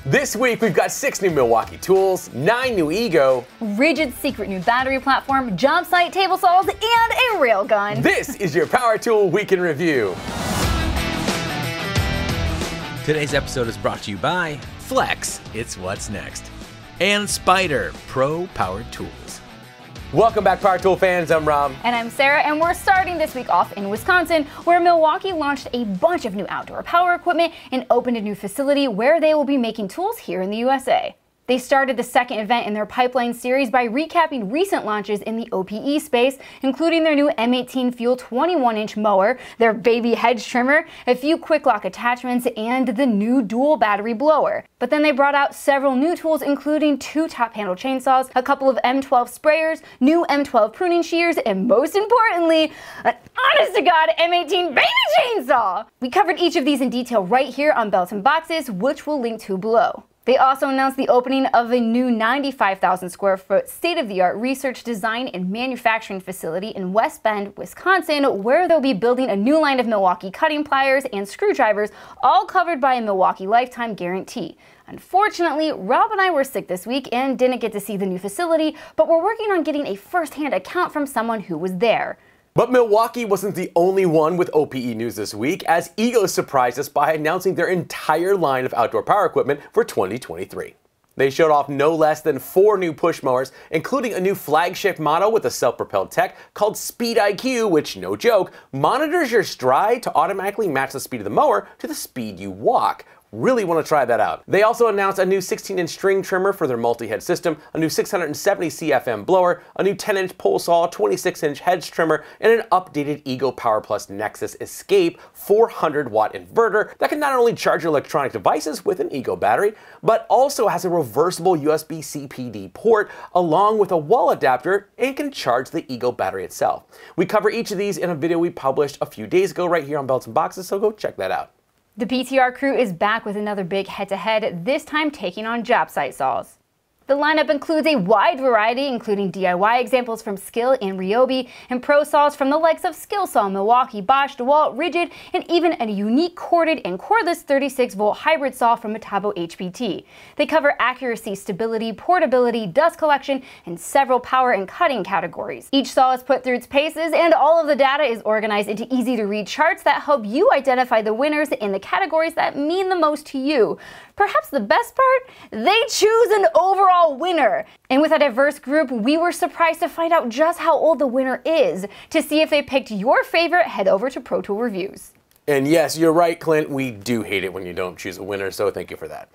This week we've got 6 new Milwaukee tools, 9 new Ego, RIDGID's secret new battery platform, job site table saws, and a railgun. This is your Power Tool Week in Review. Today's episode is brought to you by Flex, it's what's next, and Spyder, pro-powered tools. Welcome back, Power Tool fans. I'm Rob. And I'm Sarah, and we're starting this week off in Wisconsin, where Milwaukee launched a bunch of new outdoor power equipment and opened a new facility where they will be making tools here in the USA. They started the second event in their pipeline series by recapping recent launches in the OPE space, including their new M18 Fuel 21-inch mower, their baby hedge trimmer, a few quick lock attachments, and the new dual battery blower. But then they brought out several new tools, including 2 top-handle chainsaws, a couple of M12 sprayers, new M12 pruning shears, and most importantly, an honest-to-God M18 baby chainsaw! We covered each of these in detail right here on Belts and Boxes, which we'll link to below. They also announced the opening of a new 95,000 square foot state-of-the-art research, design, and manufacturing facility in West Bend, Wisconsin, where they'll be building a new line of Milwaukee cutting pliers and screwdrivers, all covered by a Milwaukee lifetime guarantee. Unfortunately, Rob and I were sick this week and didn't get to see the new facility, but we're working on getting a first-hand account from someone who was there. But Milwaukee wasn't the only one with OPE news this week, as Ego surprised us by announcing their entire line of outdoor power equipment for 2023. They showed off no less than 4 new push mowers, including a new flagship model with a self-propelled tech called Speed IQ, which, no joke, monitors your stride to automatically match the speed of the mower to the speed you walk. Really want to try that out. They also announced a new 16-inch string trimmer for their multi-head system, a new 670 CFM blower, a new 10-inch pole saw, 26-inch hedge trimmer, and an updated Egopowerplus Nexus Escape 400-watt inverter that can not only charge your electronic devices with an Ego battery, but also has a reversible USB CPD port along with a wall adapter and can charge the Ego battery itself. We cover each of these in a video we published a few days ago right here on Belts and Boxes, so go check that out. The PTR crew is back with another big head-to-head, this time taking on job site saws. The lineup includes a wide variety, including DIY examples from Skil and Ryobi, and pro saws from the likes of Skilsaw, Milwaukee, Bosch, DeWalt, RIDGID, and even a unique corded and cordless 36-volt hybrid saw from Metabo HPT. They cover accuracy, stability, portability, dust collection, and several power and cutting categories. Each saw is put through its paces, and all of the data is organized into easy-to-read charts that help you identify the winners in the categories that mean the most to you. Perhaps the best part? They choose an overall winner. And with a diverse group, we were surprised to find out just how old the winner is. To see if they picked your favorite, head over to Protoolreviews. And yes, you're right, Clint, we do hate it when you don't choose a winner, so thank you for that.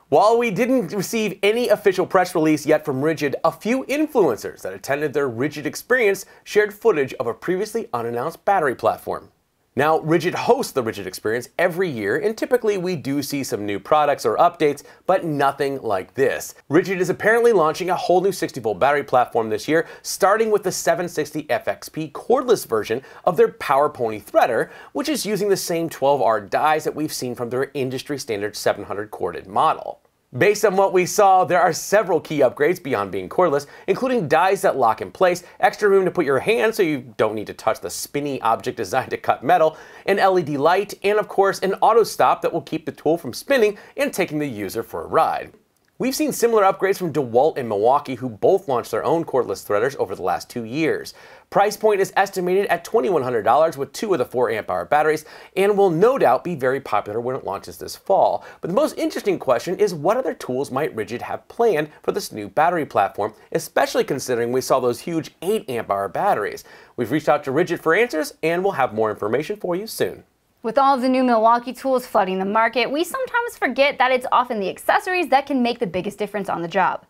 While we didn't receive any official press release yet from RIDGID, a few influencers that attended their RIDGID experience shared footage of a previously unannounced battery platform. Now, RIDGID hosts the RIDGID experience every year, and typically we do see some new products or updates, but nothing like this. RIDGID is apparently launching a whole new 60-volt battery platform this year, starting with the 760 FXP cordless version of their Power Pony threader, which is using the same 12R dies that we've seen from their industry standard 700 corded model. Based on what we saw, there are several key upgrades beyond being cordless, including dies that lock in place, extra room to put your hand so you don't need to touch the spinny object designed to cut metal, an LED light, and of course an auto stop that will keep the tool from spinning and taking the user for a ride. We've seen similar upgrades from DeWalt and Milwaukee, who both launched their own cordless threaders over the last 2 years. Price point is estimated at $2,100 with 2 of the 4 amp-hour batteries, and will no doubt be very popular when it launches this fall. But the most interesting question is, what other tools might RIDGID have planned for this new battery platform, especially considering we saw those huge 8 amp-hour batteries. We've reached out to RIDGID for answers, and we'll have more information for you soon. With all of the new Milwaukee tools flooding the market, we sometimes forget that it's often the accessories that can make the biggest difference on the job.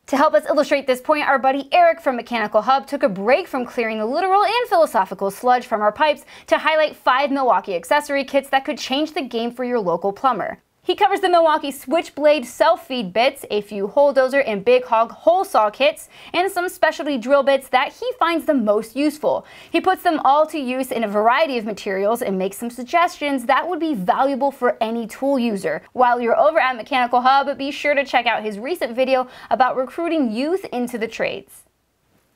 To help us illustrate this point, our buddy Eric from Mechanical Hub took a break from clearing the literal and philosophical sludge from our pipes to highlight 5 Milwaukee accessory kits that could change the game for your local plumber. He covers the Milwaukee Switchblade self-feed bits, a few hole dozer and big hog hole saw kits, and some specialty drill bits that he finds the most useful. He puts them all to use in a variety of materials and makes some suggestions that would be valuable for any tool user. While you're over at Mechanical Hub, be sure to check out his recent video about recruiting youth into the trades.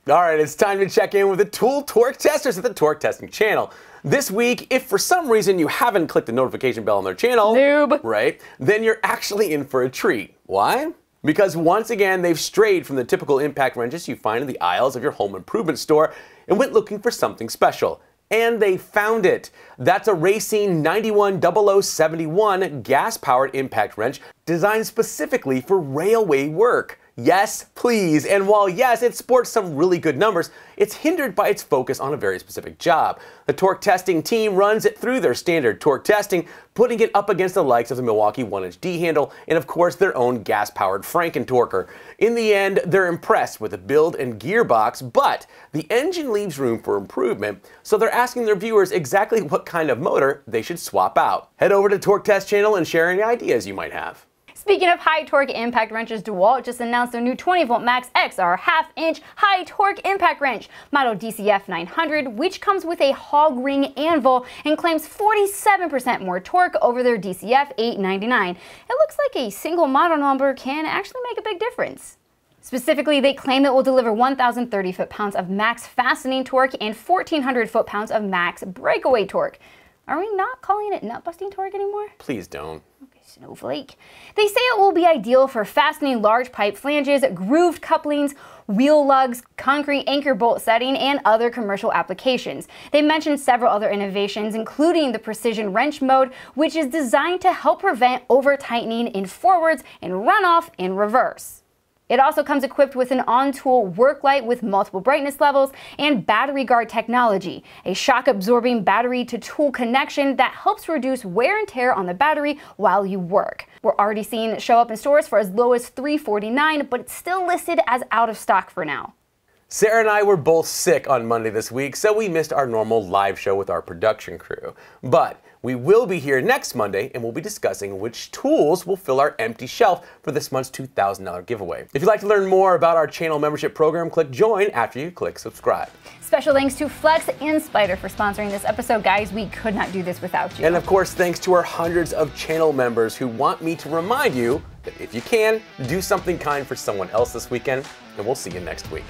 Alright, it's time to check in with the tool torque testers at the Torque Testing Channel. This week, if for some reason you haven't clicked the notification bell on their channel, noob, right, then you're actually in for a treat. Why? Because once again, they've strayed from the typical impact wrenches you find in the aisles of your home improvement store and went looking for something special. And they found it. That's a Racine 910071 gas-powered impact wrench designed specifically for railway work. Yes, please. And while yes, it sports some really good numbers, it's hindered by its focus on a very specific job. The torque testing team runs it through their standard torque testing, putting it up against the likes of the Milwaukee 1-inch D handle and of course their own gas-powered Franken-Torquer. In the end, they're impressed with the build and gearbox, but the engine leaves room for improvement, so they're asking their viewers exactly what kind of motor they should swap out. Head over to TorqueTestChannel and share any ideas you might have. Speaking of high torque impact wrenches, DeWalt just announced their new 20V Max XR half-inch high torque impact wrench, model DCF 900, which comes with a hog ring anvil and claims 47% more torque over their DCF 899. It looks like a single model number can actually make a big difference. Specifically, they claim it will deliver 1,030 foot-pounds of max fastening torque and 1,400 foot-pounds of max breakaway torque. Are we not calling it nut-busting torque anymore? Please don't. Snowflake. They say it will be ideal for fastening large pipe flanges, grooved couplings, wheel lugs, concrete anchor bolt setting, and other commercial applications. They mentioned several other innovations, including the precision wrench mode, which is designed to help prevent over-tightening in forwards and runoff in reverse. It also comes equipped with an on-tool work light with multiple brightness levels and battery guard technology, a shock-absorbing battery-to-tool connection that helps reduce wear and tear on the battery while you work. We're already seeing it show up in stores for as low as $349, but it's still listed as out of stock for now. Sarah and I were both sick on Monday this week, so we missed our normal live show with our production crew. But we will be here next Monday, and we'll be discussing which tools will fill our empty shelf for this month's $2,000 giveaway. If you'd like to learn more about our channel membership program, click join after you click subscribe. Special thanks to Flex and Spyder for sponsoring this episode, guys. We could not do this without you. And of course, thanks to our hundreds of channel members who want me to remind you that if you can, do something kind for someone else this weekend, and we'll see you next week.